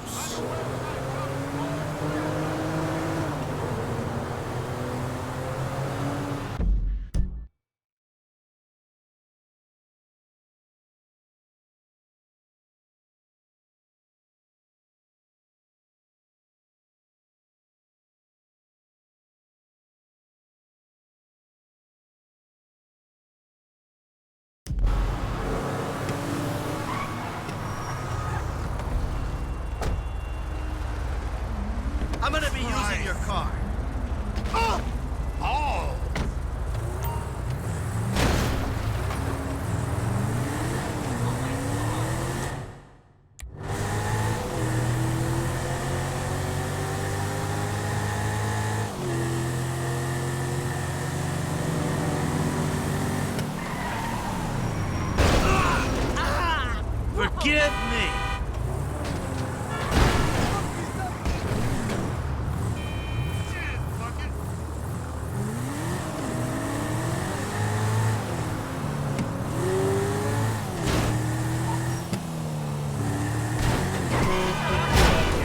house. I'm gonna be using your car. Oh! Oh! Forgive me.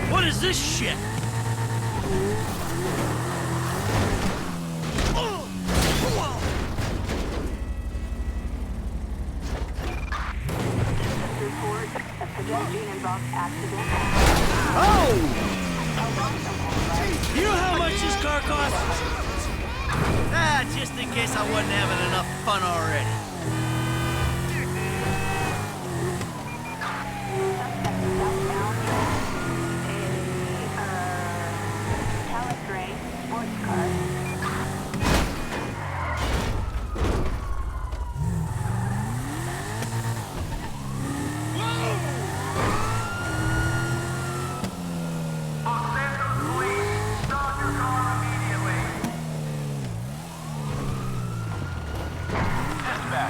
What is this shit? Oh! You know how much this car costs? Just in case I wasn't having enough fun already.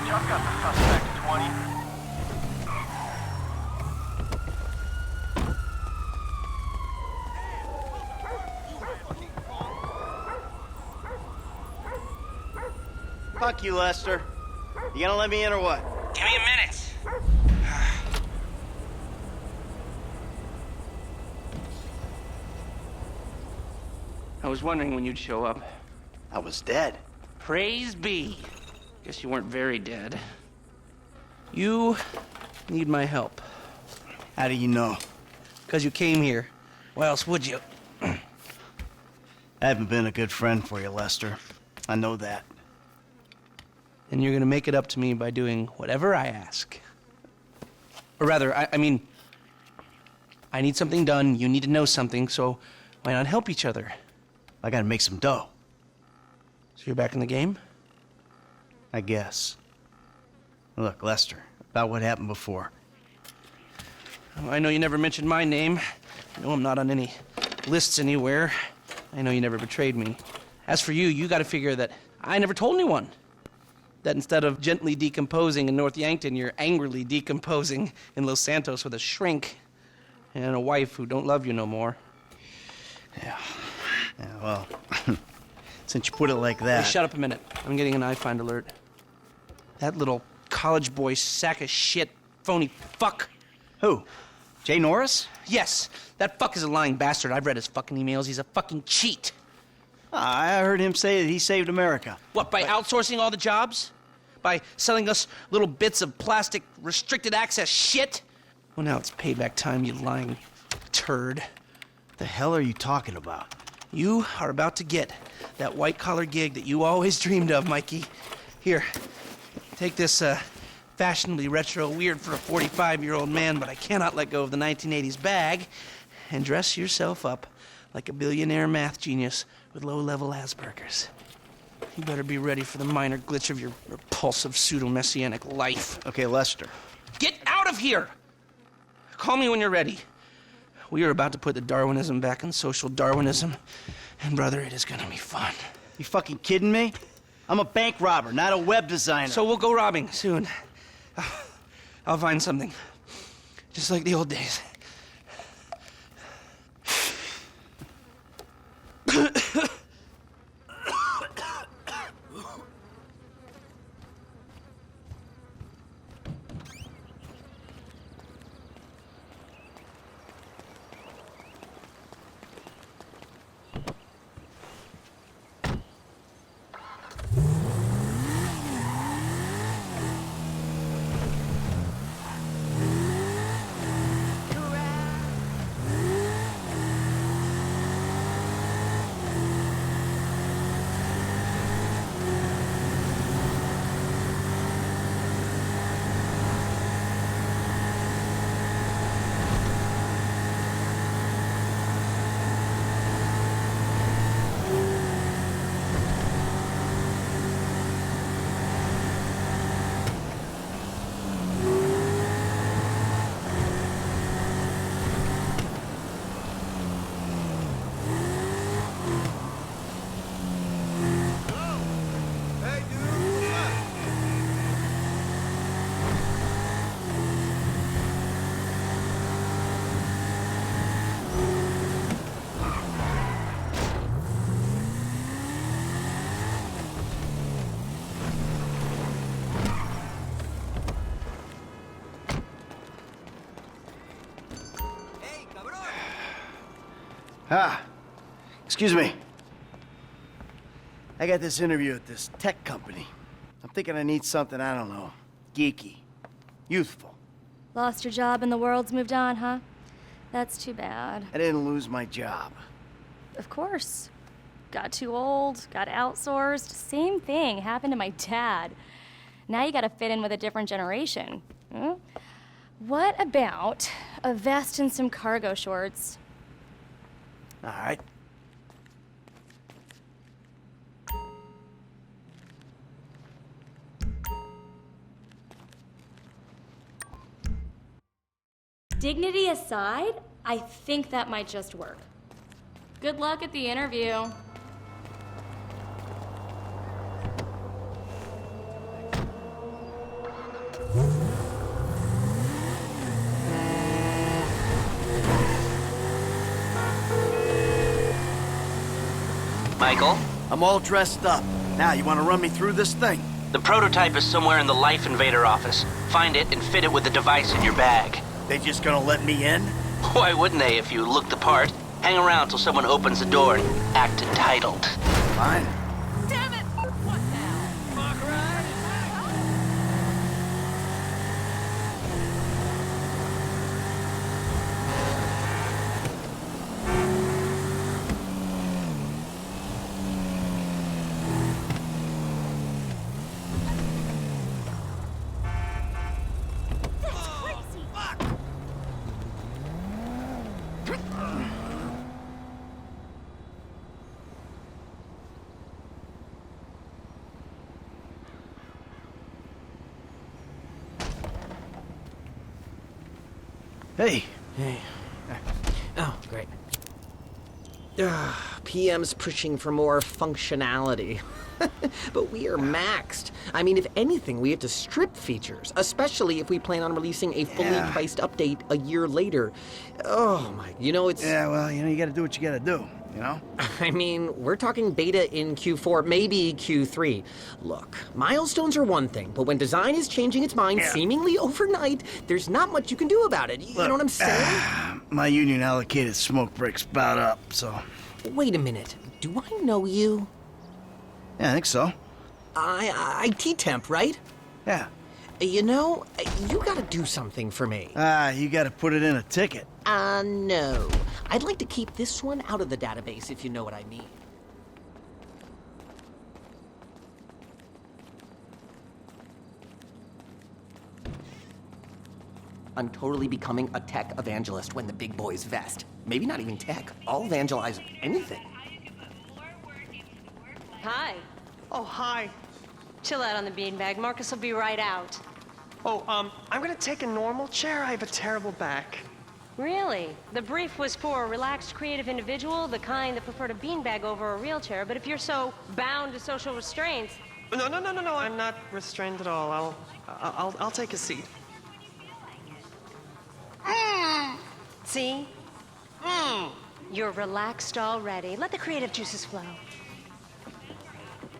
I've got the suspect 20. Fuck you, Lester. You gonna let me in or what? Give me a minute. I was wondering when you'd show up. I was dead. Praise be. Guess you weren't very dead. You need my help. How do you know? Because you came here. Why else would you? I haven't been a good friend for you, Lester. I know that. And you're gonna make it up to me by doing whatever I ask. Or rather, I mean, I need something done, you need to know something, so why not help each other? I gotta make some dough. So you're back in the game? I guess. Look, Lester, about what happened before. Oh, I know you never mentioned my name. I know I'm not on any lists anywhere. I know you never betrayed me. As for you, you gotta figure that I never told anyone. That instead of gently decomposing in North Yankton, you're angrily decomposing in Los Santos with a shrink and a wife who don't love you no more. Yeah, well, since you put it like that... Hey, shut up a minute. I'm getting an iFind alert. That little college boy sack of shit, phony fuck. Who? Jay Norris? Yes, that fuck is a lying bastard. I've read his fucking emails. He's a fucking cheat. I heard him say that he saved America. What, by outsourcing all the jobs? By selling us little bits of plastic restricted access shit? Well, now it's payback time, you lying turd. The hell are you talking about? You are about to get that white-collar gig that you always dreamed of, Mikey. Here, take this fashionably retro weird for a 45-year-old man, but I cannot let go of the 1980s bag, and dress yourself up like a billionaire math genius with low-level Asperger's. You better be ready for the minor glitch of your repulsive pseudo-messianic life. Okay, Lester. Get out of here! Call me when you're ready. We are about to put the Darwinism back in social Darwinism, and brother, it is gonna be fun. You fucking kidding me? I'm a bank robber, not a web designer. So we'll go robbing soon. I'll find something. Just like the old days. Ah, excuse me. I got this interview at this tech company. I'm thinking I need something, I don't know, geeky, youthful. Lost your job and the world's moved on, huh? That's too bad. I didn't lose my job. Of course. Got too old, got outsourced. Same thing happened to my dad. Now you gotta fit in with a different generation. Hmm? What about a vest and some cargo shorts? All right. Dignity aside, I think that might just work. Good luck at the interview. Michael, I'm all dressed up. Now, you want to run me through this thing? the prototype is somewhere in the Life Invader office. Find it and fit it with the device in your bag. They just gonna let me in? Why wouldn't they if you look the part? Hang around till someone opens the door and act entitled. Fine. Damn it! What now? Fuck right. That's crazy. Hey, Oh, great. PM's pushing for more functionality. But we are maxed. I mean, if anything, we have to strip features, especially if we plan on releasing a fully Yeah. priced update a year later. Oh my, it's... yeah, well, you gotta do what you gotta do, you know? I mean, we're talking beta in Q4, maybe Q3. Look, milestones are one thing, but when design is changing its mind Yeah. seemingly overnight, there's not much you can do about it. You know what I'm saying? My union allocated smoke break's about up, so... Wait a minute. Do I know you? Yeah, I think so. IT temp, right? Yeah. You gotta do something for me. You gotta put it in a ticket. No. I'd like to keep this one out of the database, if you know what I mean. I'm totally becoming a tech evangelist when the big boys vest. Maybe not even tech. I'll evangelize anything. Hi. Oh, hi. Chill out on the beanbag. Marcus will be right out. Oh, I'm gonna take a normal chair. I have a terrible back. Really? The brief was for a relaxed, creative individual, the kind that preferred a beanbag over a real chair. But if you're so bound to social restraints... No. I'm not restrained at all. I'll take a seat. See? You're relaxed already. Let the creative juices flow.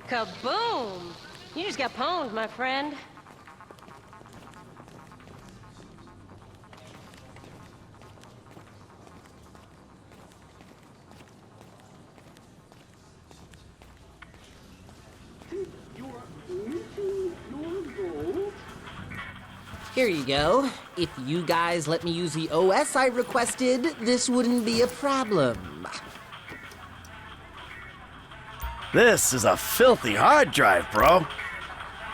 Kaboom! You just got pwned, my friend. Here you go. If you guys let me use the OS I requested, this wouldn't be a problem. This is a filthy hard drive, bro.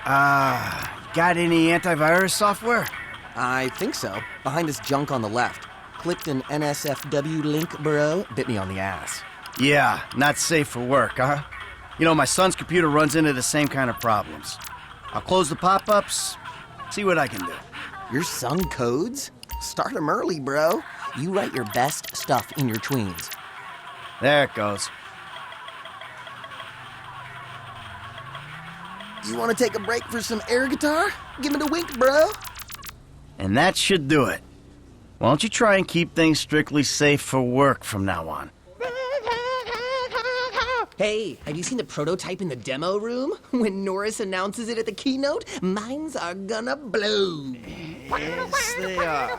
Got any antivirus software? I think so. Behind this junk on the left. Clicked an NSFW link, bro. Bit me on the ass. Yeah, not safe for work, huh? You know, my son's computer runs into the same kind of problems. I'll close the pop-ups, see what I can do. Your son codes? Start 'em early, bro. You write your best stuff in your tweens. There it goes. You want to take a break for some air guitar? Give it a wink, bro. And that should do it. Why don't you try and keep things strictly safe for work from now on? Hey, have you seen the prototype in the demo room? When Norris announces it at the keynote, minds are gonna blow. Yes, they are.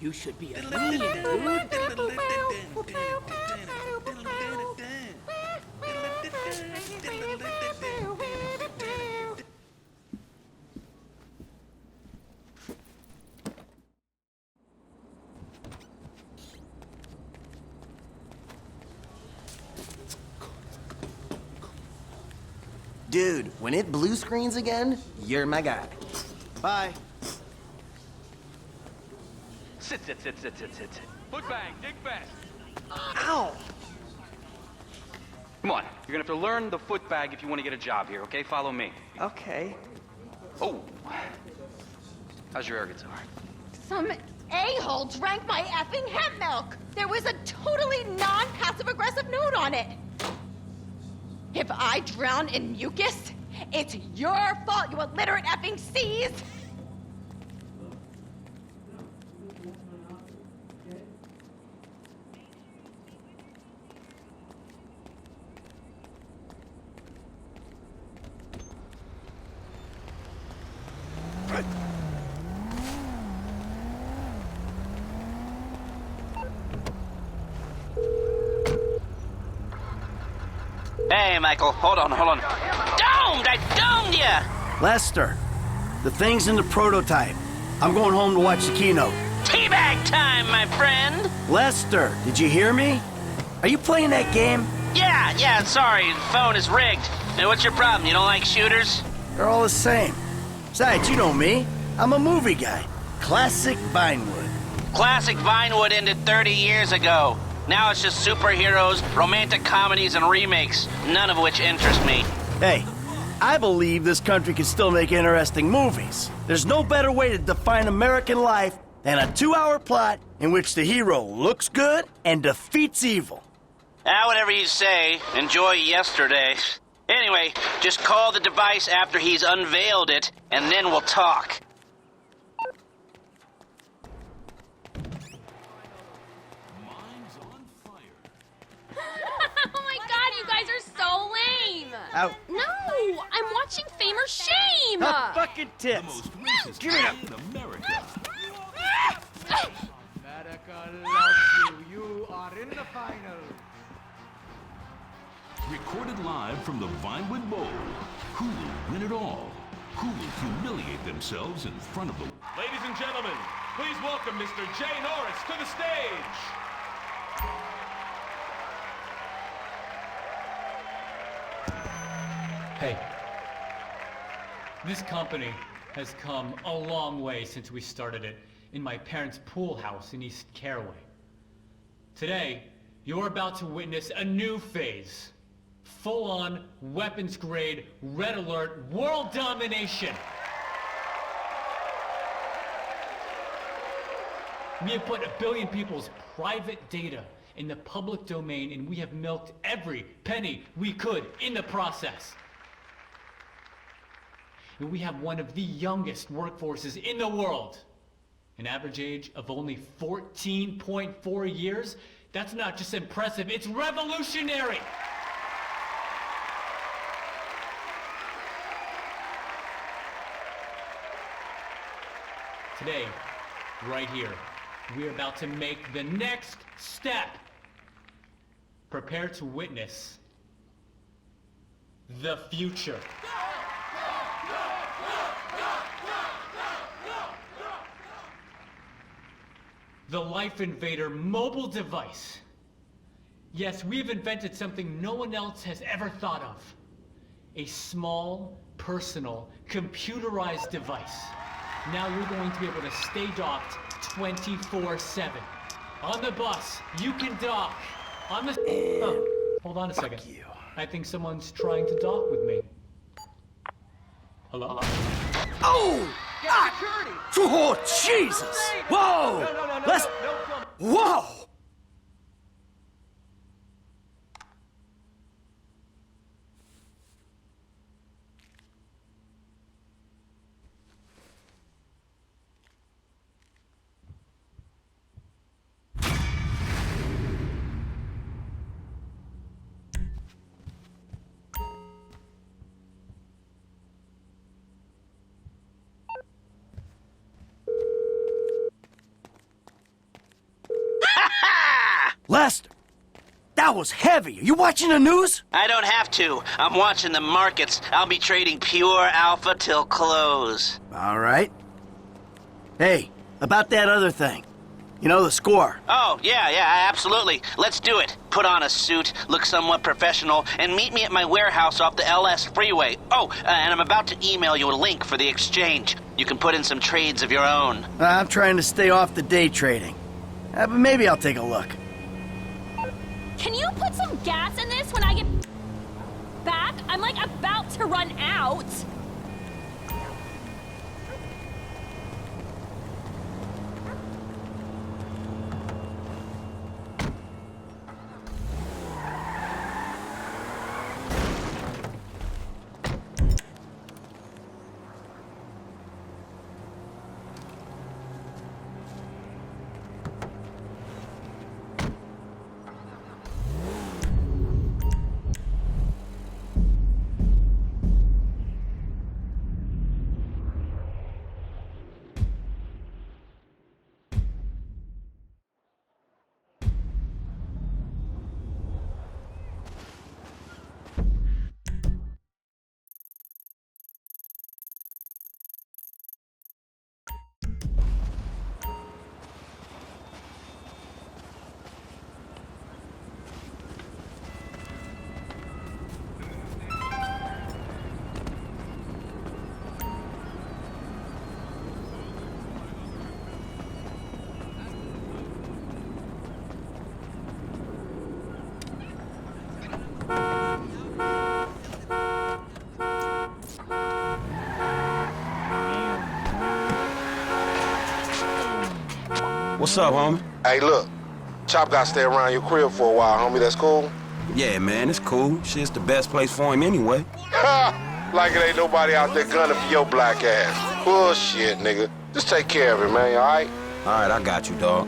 You should be a lean, dude. Dude, when it blue screens again, you're my guy. Bye. Sit. Foot bang, dig fast. Ow! Come on, you're gonna have to learn the foot bag if you want to get a job here, okay? Follow me. Okay. Oh. How's your air guitar? Some a-hole drank my effing hemp milk. There was a totally non-passive aggressive note on it. If I drown in mucus, it's your fault, you illiterate effing C's. Hey, Michael, hold on. Domed! I domed ya! Lester, the thing's in the prototype. I'm going home to watch the keynote. Teabag time, my friend! Lester, did you hear me? Are you playing that game? Yeah, sorry, the phone is rigged. Hey, what's your problem? You don't like shooters? They're all the same. Besides, you know me. I'm a movie guy. Classic Vinewood. Classic Vinewood ended 30 years ago. Now it's just superheroes, romantic comedies, and remakes, none of which interest me. Hey, I believe this country can still make interesting movies. There's no better way to define American life than a 2-hour plot in which the hero looks good and defeats evil. Whatever you say. Enjoy yesterday. Anyway, just call the device after he's unveiled it, and then we'll talk. Oh my god, you guys are so lame! Out. No, I'm watching Fame or Shame! Fucking tits. Give it up. America loves you. You are in the final. Recorded live from the Vinewood Bowl. Who will win it all? Who will humiliate themselves in front of the... Ladies and gentlemen, please welcome Mr. Jay Norris to the stage. Hey, this company has come a long way since we started it in my parents' pool house in East Caraway. Today, you're about to witness a new phase. Full-on, weapons-grade, red alert, world domination. We have put 1 billion people's private data in the public domain, and we have milked every penny we could in the process. And we have one of the youngest workforces in the world. An average age of only 14.4 years. That's not just impressive, it's revolutionary! Today, right here, we're about to make the next step. Prepare to witness the future. The Life Invader mobile device. Yes, we've invented something no one else has ever thought of. A small, personal, computerized device. Now you're going to be able to stay docked 24/7. On the bus, you can dock. On the... Oh, hold on a second. You. I think someone's trying to dock with me. Hello? Oh! Security! Oh, Jesus! Whoa! Let's... Whoa! Lester, that was heavy. Are you watching the news? I don't have to. I'm watching the markets. I'll be trading pure alpha till close. All right. Hey, about that other thing. You know, the score. Oh, yeah, absolutely. Let's do it. Put on a suit, look somewhat professional, and meet me at my warehouse off the LS freeway. Oh, and I'm about to email you a link for the exchange. You can put in some trades of your own. I'm trying to stay off the day trading. But maybe I'll take a look. Can you put some gas in this when I get back? I'm like about to run out. What's up, homie? Hey, look. Chop got to stay around your crib for a while, homie. That's cool? Yeah, man, it's cool. Shit's the best place for him anyway. Like it ain't nobody out there gunning for your black ass. Bullshit, nigga. Just take care of it, man, all right? All right, I got you, dog.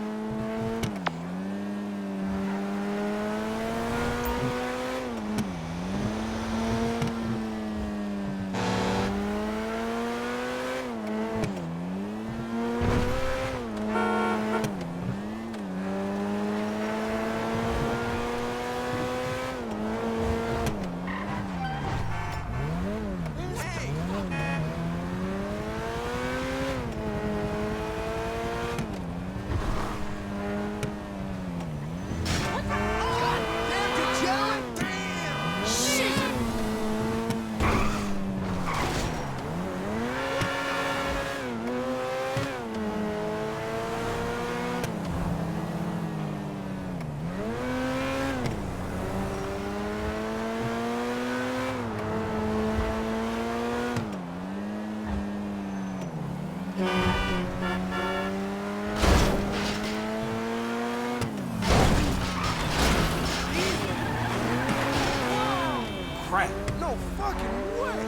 Crap. No fucking way!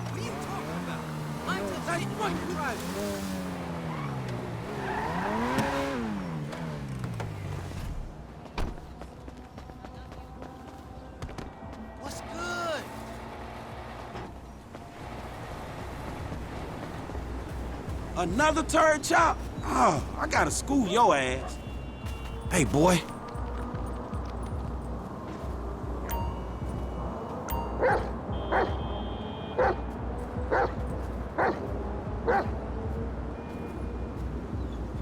What are you talking about? I'm just fucking driving. What's good? Another turd chop? Oh, I gotta school your ass. Hey, boy.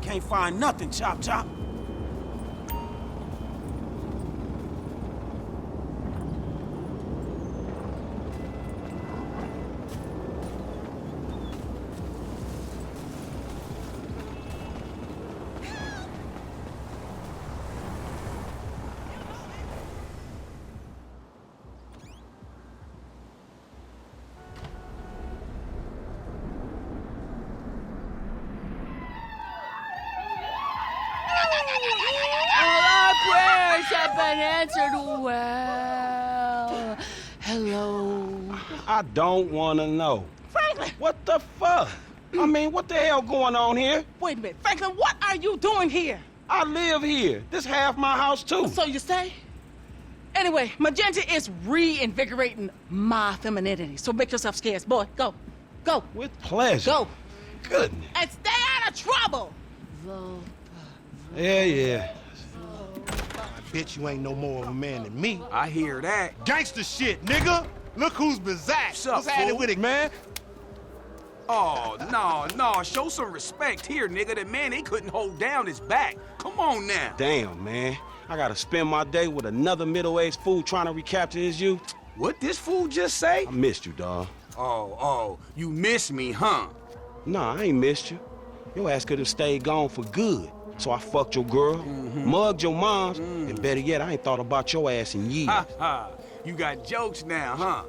Can't find nothing, Chop Chop. Have been answered well. Hello. I don't want to know. Franklin! What the fuck? I mean, what the hell going on here? Wait a minute. Franklin, what are you doing here? I live here. This half my house, too. So you stay? Anyway, Magenta is reinvigorating my femininity. So make yourself scarce. Boy, go. Go. With pleasure. Go. Goodness. And stay out of trouble. Yeah. I bet you ain't no more of a man than me. I hear that. Gangster shit, nigga. Look who's bizarre. What's happening with it, man? Oh, no. Show some respect here, nigga. The man, they couldn't hold down his back. Come on now. Damn, man. I gotta spend my day with another middle-aged fool trying to recapture his youth. What this fool just say? I missed you, dawg. Oh, you miss me, huh? Nah, I ain't missed you. Your ass could have stayed gone for good. So I fucked your girl, mugged your moms, and better yet, I ain't thought about your ass in years. Ha. You got jokes now, huh?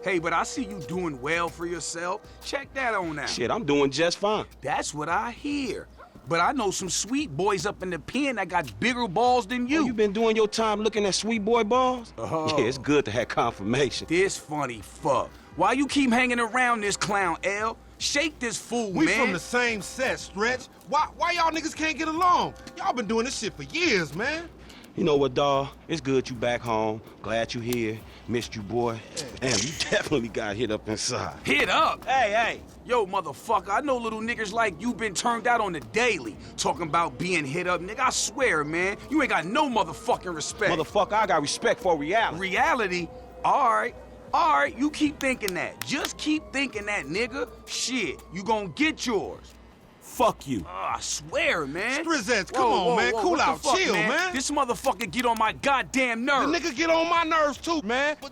Hey, but I see you doing well for yourself. Check that on out. Shit, I'm doing just fine. That's what I hear. But I know some sweet boys up in the pen that got bigger balls than you. Oh, you been doing your time looking at sweet boy balls? Oh. Yeah, it's good to have confirmation. This funny fuck. Why you keep hanging around this clown, L? Shake this fool, We man. from the same set, Stretch. Why y'all niggas can't get along? Y'all been doing this shit for years, man. You know what, dawg? It's good you back home. Glad you here. Missed you, boy. Damn, you definitely got hit up inside. Hit up? Hey. Yo, motherfucker, I know little niggas like you been turned out on the daily. Talking about being hit up, nigga. I swear, man, you ain't got no motherfucking respect. Motherfucker, I got respect for reality. Reality? All right, you keep thinking that. Just keep thinking that, nigga. Shit, you gonna get yours. Fuck you. I swear, man. Strizzettes, come on, man. Cool out. Chill, man. This motherfucker get on my goddamn nerves. The nigga get on my nerves, too, man. But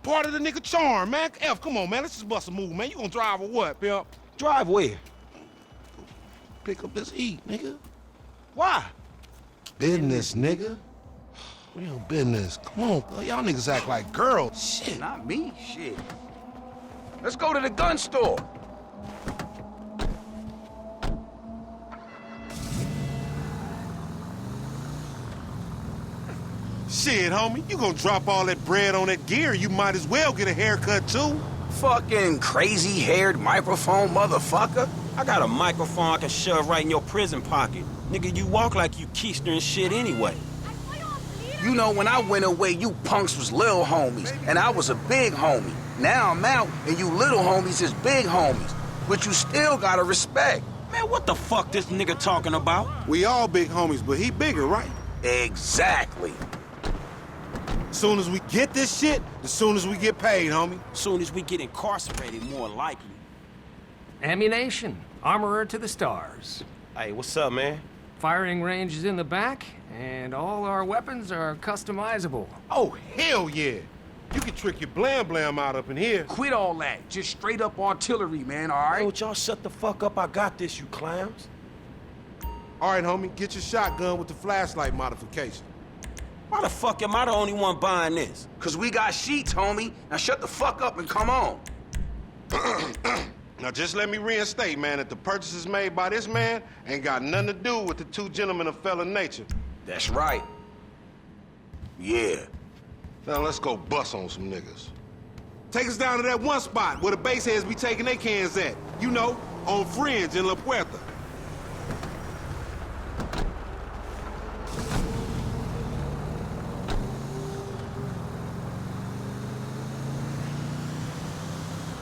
part of the nigga charm, man. F, come on, man. Let's just bust a move, man. You gonna drive or what, pimp? Drive where? Pick up this heat, nigga. Why? Business, nigga. Real business. Come on, bro. Y'all niggas act like girls. Shit. Not me, shit. Let's go to the gun store. Shit, homie, you gonna drop all that bread on that gear, you might as well get a haircut, too. Fucking crazy-haired microphone motherfucker. I got a microphone I can shove right in your prison pocket. Nigga, you walk like you keister and shit anyway. You know, when I went away, you punks was little homies, and I was a big homie. Now I'm out, and you little homies is big homies. But you still gotta respect. Man, what the fuck this nigga talking about? We all big homies, but he bigger, right? Exactly. Soon as we get this shit, as soon as we get paid, homie. Soon as we get incarcerated, more likely. Ammunition. Armorer to the stars. Hey, what's up, man? Firing range is in the back, and all our weapons are customizable. Oh, hell yeah. You can trick your blam out up in here. Quit all that. Just straight up artillery, man, all right? Yo, y'all shut the fuck up. I got this, you clowns. All right, homie, get your shotgun with the flashlight modification. Why the fuck am I the only one buying this? Cause we got sheets, homie. Now shut the fuck up and come on. Now just let me reinstate, man, that the purchases made by this man ain't got nothing to do with the two gentlemen of felon nature. That's right. Yeah. Now let's go bust on some niggas. Take us down to that one spot where the baseheads be taking their cans at. You know, on Fringe in La Puerta.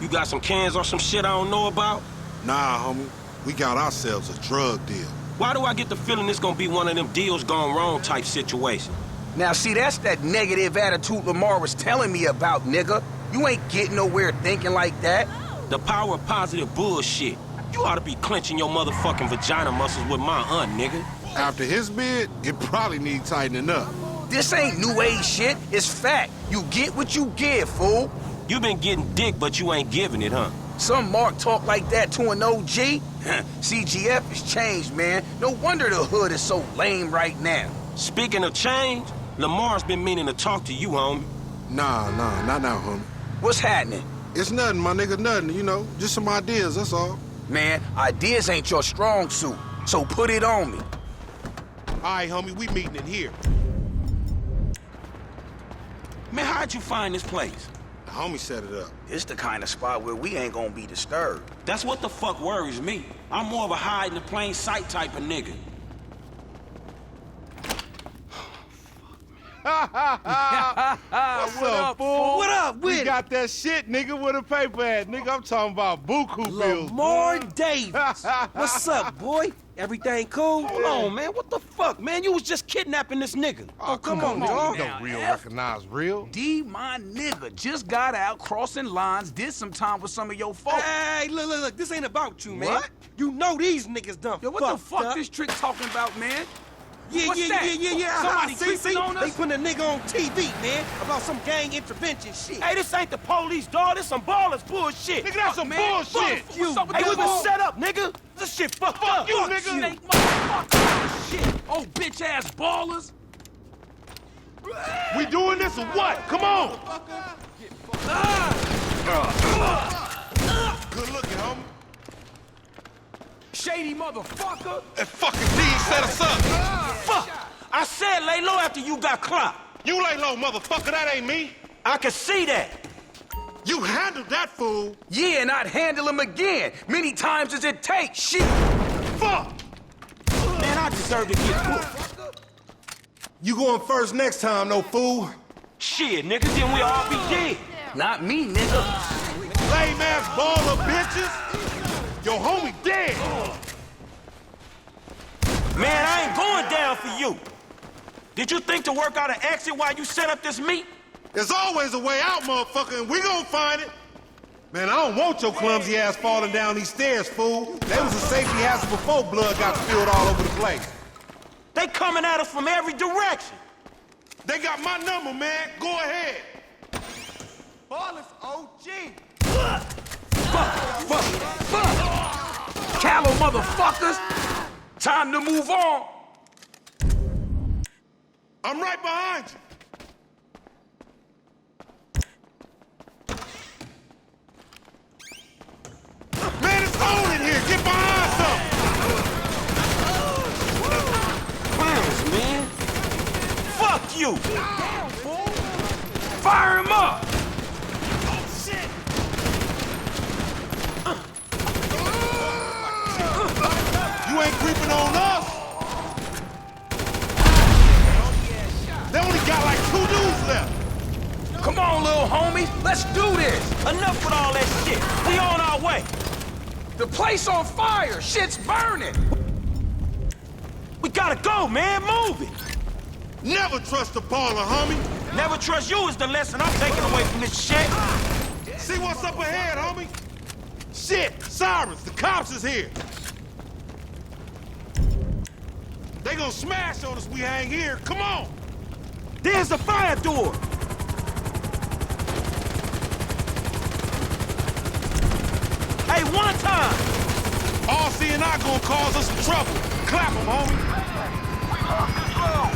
You got some cans or some shit I don't know about? Nah, homie. We got ourselves a drug deal. Why do I get the feeling this gonna be one of them deals gone wrong type situation? Now, see, that's that negative attitude Lamar was telling me about, nigga. You ain't getting nowhere thinking like that. The power of positive bullshit. You ought to be clenching your motherfucking vagina muscles with my aunt, nigga. After his bid, it probably need tightening up. This ain't new age shit. It's fact. You get what you give, fool. You been getting dick, but you ain't giving it, huh? Some Mark talk like that to an OG? CGF has changed, man. No wonder the hood is so lame right now. Speaking of change, Lamar's been meaning to talk to you, homie. Nah, not now, homie. What's happening? It's nothing, my nigga, nothing, you know. Just some ideas, that's all. Man, ideas ain't your strong suit, so put it on me. All right, homie, we meeting in here. Man, how'd you find this place? The homie set it up. It's the kind of spot where we ain't gonna be disturbed. That's what the fuck worries me. I'm more of a hide in the plain sight type of nigga. What's up, fool? What up with We it? got that shit, nigga, with a paper at. Nigga, I'm talking about buku bills. Lamar Davis. What's up, boy? Everything cool? Hold on, man. What the fuck, man? You was just kidnapping this nigga. Oh, come on, dog. You know real recognize real. D, my nigga, just got out crossing lines, did some time with some of your folks. Hey, look. This ain't about you, man. What? You know these niggas done Yo, what the fuck up. this trick talking about, man? Yeah. Somebody See, creeping on They us? putting a nigga on TV, man, about some gang intervention shit. Hey, this ain't the police, dog. This some ballers bullshit. Nigga, that's some bullshit. Fuck you. What's up with Hey, that we been bull? set up, nigga. This shit fucked up. you, Fuck nigga. Snake motherfucker shit. Oh, bitch ass ballers. We doing this or what? Come on. Good looking, homie. Shady motherfucker. That fucking D set us up. Fuck. I said lay low after you got clocked. You lay low, motherfucker. That ain't me. I can see that. You handled that fool. Yeah, and I'd handle him again, many times as it takes. Shit. Fuck. Man, I deserve to get whooped. You going first next time, no fool. Shit, nigga, then we all be dead. Not me, nigga. Lame ass baller bitches. Your homie dead. Man, I ain't going down for you. Did you think to work out an exit while you set up this meet? There's always a way out, motherfucker, and we gonna find it. Man, I don't want your clumsy ass falling down these stairs, fool. They was a safety hazard before blood got spilled all over the place. They coming at us from every direction. They got my number, man. Go ahead. Ballers OG. Fuck. Callow motherfuckers. Time to move on. I'm right behind you. Man, it's on in here. Get behind something. Clowns, man. Fuck you. Fire him up. You ain't creeping on us. They only got like 2 dudes left. Come on, little homie. Let's do this. Enough with all that shit. We on our way. The place on fire. Shit's burning. We gotta go, man. Move it. Never trust a baller, homie. Never trust you is the lesson I'm taking away from this shit. See what's up ahead, homie. Shit, sirens, the cops is here. They gonna smash on us we hang here. Come on. There's a fire door. Hey, one time. RC and I gonna cause us some trouble. Clap them, homie. We lost control.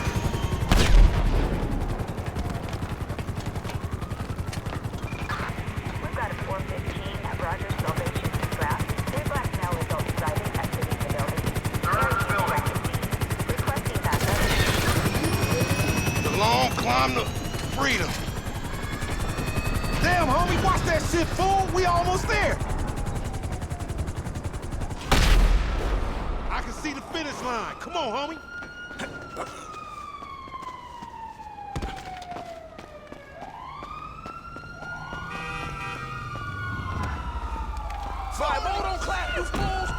We've got a 415 at Rogers Salvation Draft. Their black now results driving activity in the building. Requesting backup. The long climb to freedom. Damn, homie, watch that shit, fool. We almost there. I can see the finish line. Come on, homie. Five-0, don't clap, you fools.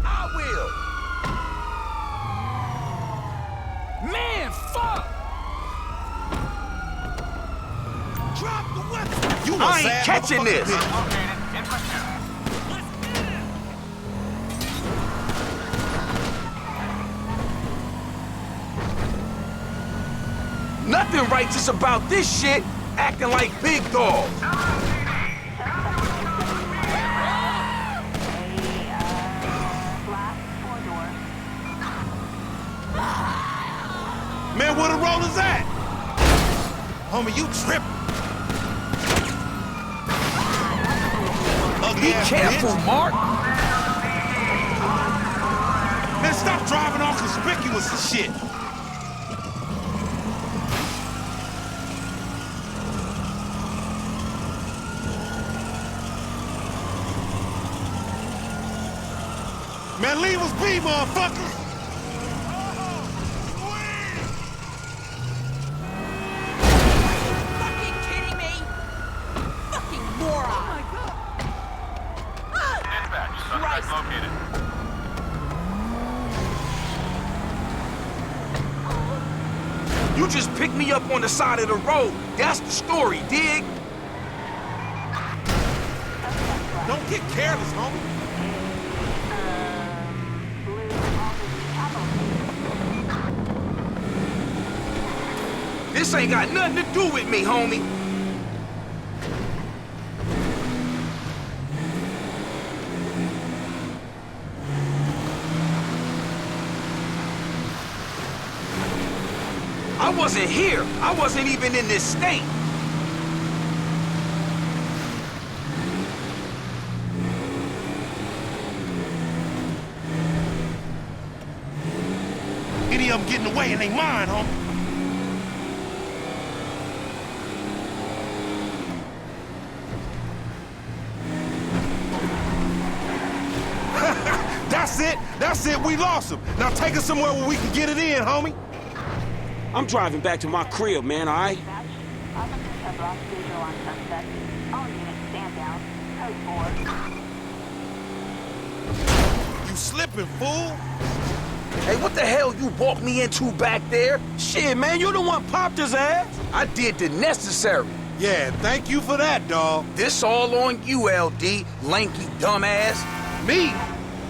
I will. Man, fuck. Drop the weapon. You I ain't catching this. Nothing righteous about this shit. Acting like big dogs. Man, where the rollers at? Homie, you tripping. Be careful, bitch. Mark. Man, stop driving all conspicuous and shit. Man, leave us be, motherfuckers! Fucking kidding me? Fucking moron! Oh my God! Dispatch, suspect located. You just picked me up on the side of the road. That's the story, dig? Don't get careless, homie. This ain't got nothing to do with me, homie. I wasn't here. I wasn't even in this state. Any of them getting away and they mine, homie. That's it, we lost him. Now take us somewhere where we can get it in, homie. I'm driving back to my crib, man, all right? Officers have lost visual on suspect. All units stand down. Code 4. You slipping, fool. Hey, what the hell you walked me into back there? Shit, man, you the one popped his ass. I did the necessary. Yeah, thank you for that, dawg. This all on you, LD, lanky dumbass. Me?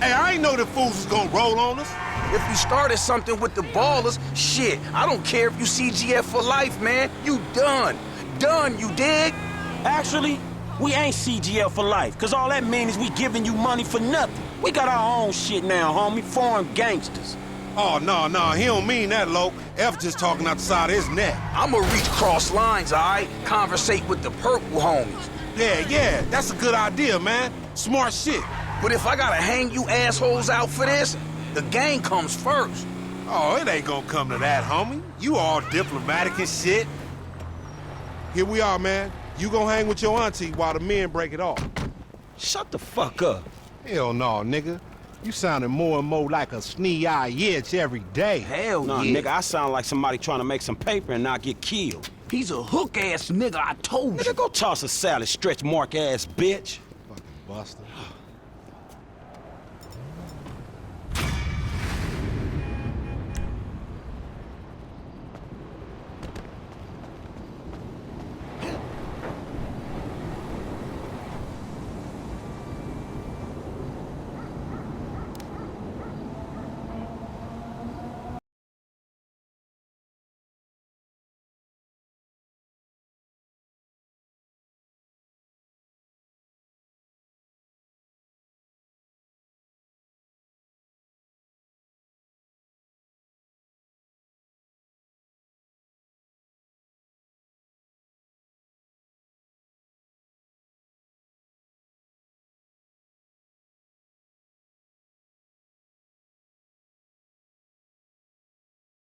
Hey, I ain't know the fools was gonna roll on us. If you started something with the ballers, shit, I don't care if you CGF for life, man. You done. Done, you dig? Actually, we ain't CGL for life, cause all that means is we giving you money for nothing. We got our own shit now, homie, foreign gangsters. Oh, no, he don't mean that, Lo. F just talking out the side of his neck. I'ma reach cross lines, all right? Conversate with the purple homies. Yeah, that's a good idea, man. Smart shit. But if I gotta hang you assholes out for this, the gang comes first. Oh, it ain't gonna come to that, homie. You all diplomatic and shit. Here we are, man. You gonna hang with your auntie while the men break it off. Shut the fuck up. Hell no, nigga. You sounding more and more like a snee-eye itch every day. Hell nah, yeah. Nigga, I sound like somebody trying to make some paper and not get killed. He's a hook-ass nigga, I told you. Nigga, go toss a salad, stretch mark ass bitch. Fucking buster.